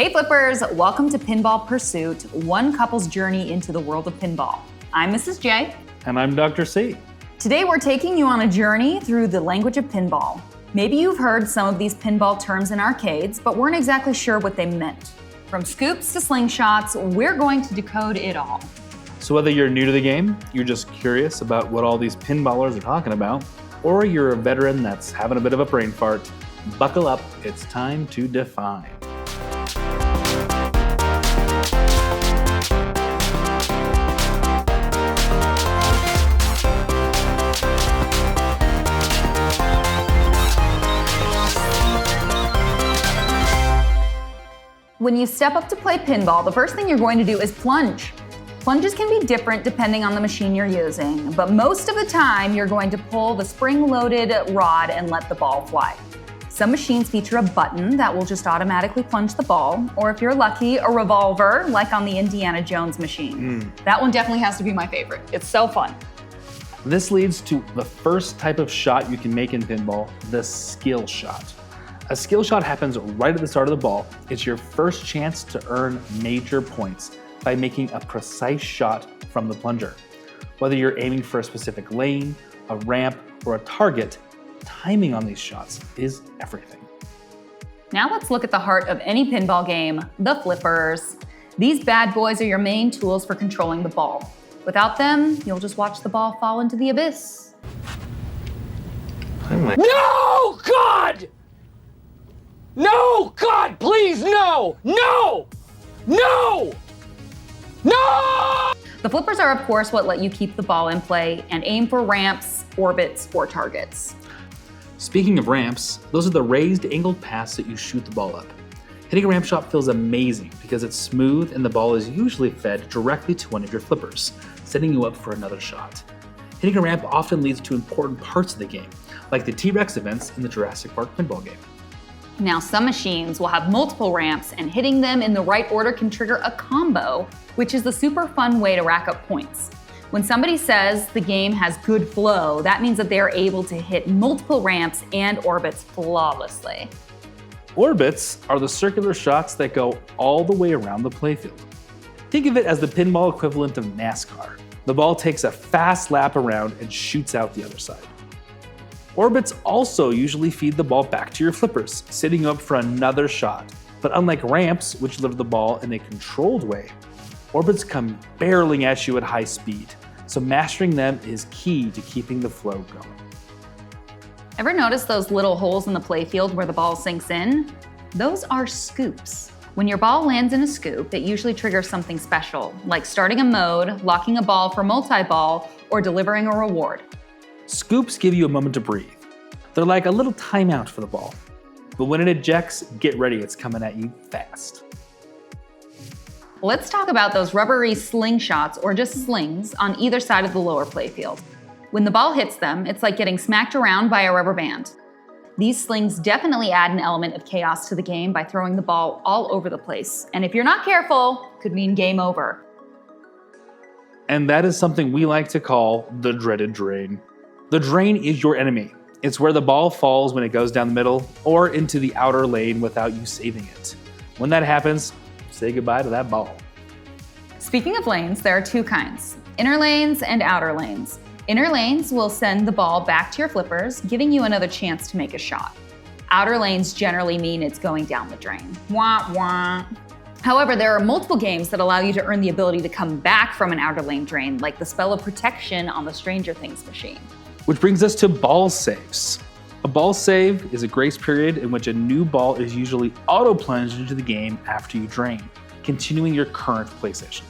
Hey flippers, welcome to Pinball Pursuit, one couple's journey into the world of pinball. I'm Mrs. J. And I'm Dr. C. Today we're taking you on a journey through the language of pinball. Maybe you've heard some of these pinball terms in arcades, but weren't exactly sure what they meant. From scoops to slingshots, we're going to decode it all. So whether you're new to the game, you're just curious about what all these pinballers are talking about, or you're a veteran that's having a bit of a brain fart, buckle up, it's time to define. When you step up to play pinball, the first thing you're going to do is plunge. Plunges can be different depending on the machine you're using, but most of the time you're going to pull the spring-loaded rod and let the ball fly. Some machines feature a button that will just automatically plunge the ball, or if you're lucky, a revolver, like on the Indiana Jones machine. That one definitely has to be my favorite. It's so fun. This leads to the first type of shot you can make in pinball, the skill shot. A skill shot happens right at the start of the ball. It's your first chance to earn major points by making a precise shot from the plunger. Whether you're aiming for a specific lane, a ramp, or a target, timing on these shots is everything. Now let's look at the heart of any pinball game, the flippers. These bad boys are your main tools for controlling the ball. Without them, you'll just watch the ball fall into the abyss. No, God! No, God, please, no! No! No! No! The flippers are, of course, what let you keep the ball in play and aim for ramps, orbits, or targets. Speaking of ramps, those are the raised angled paths that you shoot the ball up. Hitting a ramp shot feels amazing because it's smooth and the ball is usually fed directly to one of your flippers, setting you up for another shot. Hitting a ramp often leads to important parts of the game, like the T-Rex events in the Jurassic Park pinball game. Now, some machines will have multiple ramps, and hitting them in the right order can trigger a combo, which is the super fun way to rack up points. When somebody says the game has good flow, that means that they are able to hit multiple ramps and orbits flawlessly. Orbits are the circular shots that go all the way around the playfield. Think of it as the pinball equivalent of NASCAR. The ball takes a fast lap around and shoots out the other side. Orbits also usually feed the ball back to your flippers, setting you up for another shot. But unlike ramps, which deliver the ball in a controlled way, orbits come barreling at you at high speed, so mastering them is key to keeping the flow going. Ever notice those little holes in the playfield where the ball sinks in? Those are scoops. When your ball lands in a scoop, it usually triggers something special, like starting a mode, locking a ball for multiball, or delivering a reward. Scoops give you a moment to breathe. They're like a little timeout for the ball. But when it ejects, get ready, it's coming at you fast. Let's talk about those rubbery slingshots, or just slings, on either side of the lower playfield. When the ball hits them, it's like getting smacked around by a rubber band. These slings definitely add an element of chaos to the game by throwing the ball all over the place. And if you're not careful, could mean game over. And that is something we like to call the dreaded drain. The drain is your enemy. It's where the ball falls when it goes down the middle or into the outer lane without you saving it. When that happens, say goodbye to that ball. Speaking of lanes, there are two kinds, inner lanes and outer lanes. Inner lanes will send the ball back to your flippers, giving you another chance to make a shot. Outer lanes generally mean it's going down the drain. Wah, wah. However, there are multiple games that allow you to earn the ability to come back from an outer lane drain, like the Spell of Protection on the Stranger Things machine. Which brings us to ball saves. A ball save is a grace period in which a new ball is usually auto-plunged into the game after you drain, continuing your current play session.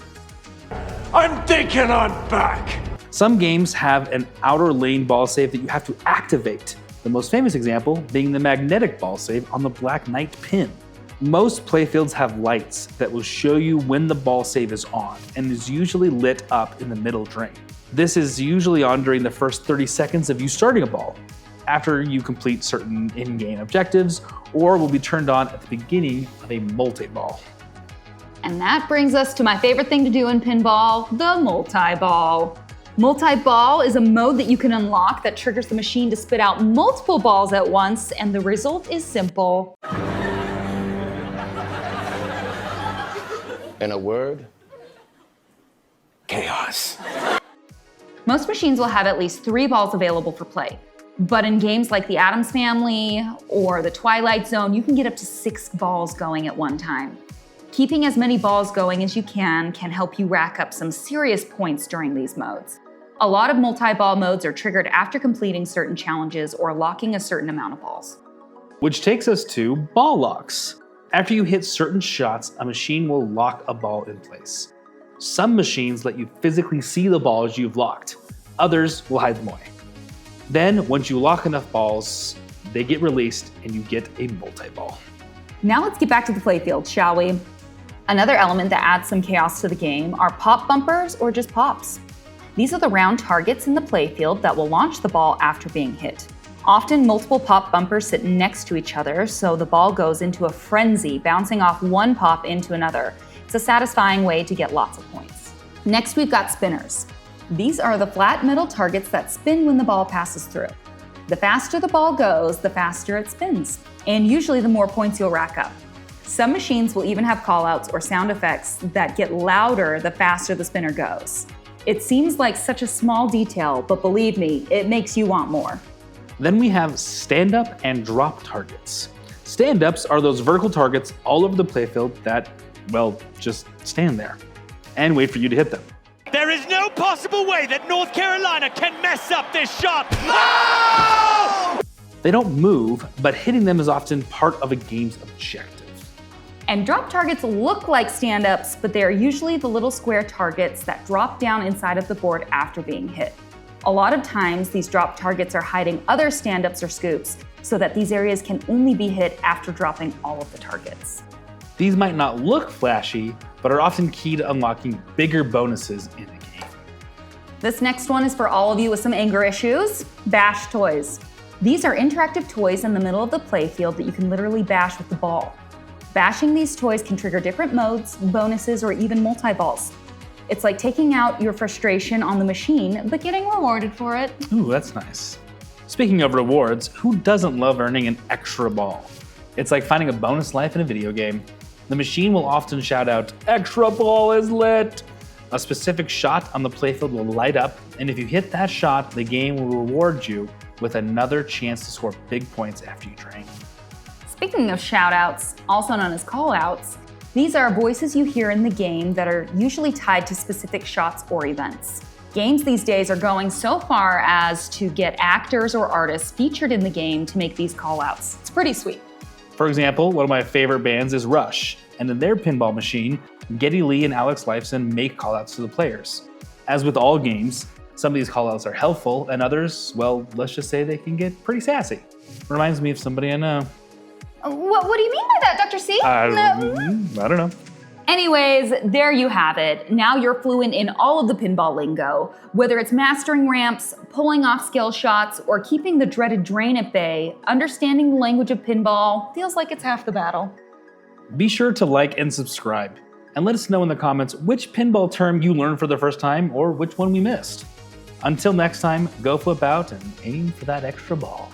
I'm thinking I'm back. Some games have an outer lane ball save that you have to activate. The most famous example being the magnetic ball save on the Black Knight pin. Most playfields have lights that will show you when the ball save is on and is usually lit up in the middle drain. This is usually on during the first 30 seconds of you starting a ball, after you complete certain in-game objectives, or will be turned on at the beginning of a multiball. And that brings us to my favorite thing to do in pinball, the multiball. Multiball is a mode that you can unlock that triggers the machine to spit out multiple balls at once, and the result is simple. In a word, chaos. Most machines will have at least 3 balls available for play. But in games like the Addams Family or the Twilight Zone, you can get up to 6 balls going at one time. Keeping as many balls going as you can help you rack up some serious points during these modes. A lot of multi-ball modes are triggered after completing certain challenges or locking a certain amount of balls. Which takes us to ball locks. After you hit certain shots, a machine will lock a ball in place. Some machines let you physically see the balls you've locked. Others will hide them away. Then, once you lock enough balls, they get released and you get a multi-ball. Now let's get back to the playfield, shall we? Another element that adds some chaos to the game are pop bumpers or just pops. These are the round targets in the playfield that will launch the ball after being hit. Often multiple pop bumpers sit next to each other, so the ball goes into a frenzy, bouncing off one pop into another. It's a satisfying way to get lots of points. Next, we've got spinners. These are the flat metal targets that spin when the ball passes through. The faster the ball goes, the faster it spins, and usually the more points you'll rack up. Some machines will even have callouts or sound effects that get louder the faster the spinner goes. It seems like such a small detail, but believe me, it makes you want more. Then we have stand-up and drop targets. Stand-ups are those vertical targets all over the playfield that, well, just stand there and wait for you to hit them. There is no possible way that North Carolina can mess up this shot. No! They don't move, but hitting them is often part of a game's objective. And drop targets look like stand-ups, but they are usually the little square targets that drop down inside of the board after being hit. A lot of times, these drop targets are hiding other stand-ups or scoops, so that these areas can only be hit after dropping all of the targets. These might not look flashy, but are often key to unlocking bigger bonuses in the game. This next one is for all of you with some anger issues, bash toys. These are interactive toys in the middle of the playfield that you can literally bash with the ball. Bashing these toys can trigger different modes, bonuses, or even multi-balls. It's like taking out your frustration on the machine, but getting rewarded for it. Ooh, that's nice. Speaking of rewards, who doesn't love earning an extra ball? It's like finding a bonus life in a video game. The machine will often shout out, "Extra ball is lit!" A specific shot on the playfield will light up, and if you hit that shot, the game will reward you with another chance to score big points after you drain. Speaking of shout-outs, also known as call-outs, these are voices you hear in the game that are usually tied to specific shots or events. Games these days are going so far as to get actors or artists featured in the game to make these call-outs. It's pretty sweet. For example, one of my favorite bands is Rush, and in their pinball machine, Geddy Lee and Alex Lifeson make callouts to the players. As with all games, some of these callouts are helpful, and others, well, let's just say they can get pretty sassy. Reminds me of somebody I know. What do you mean by that, Dr. C? I don't know. Anyways, there you have it. Now you're fluent in all of the pinball lingo. Whether it's mastering ramps, pulling off skill shots, or keeping the dreaded drain at bay, understanding the language of pinball feels like it's half the battle. Be sure to like and subscribe, and let us know in the comments which pinball term you learned for the first time or which one we missed. Until next time, go flip out and aim for that extra ball.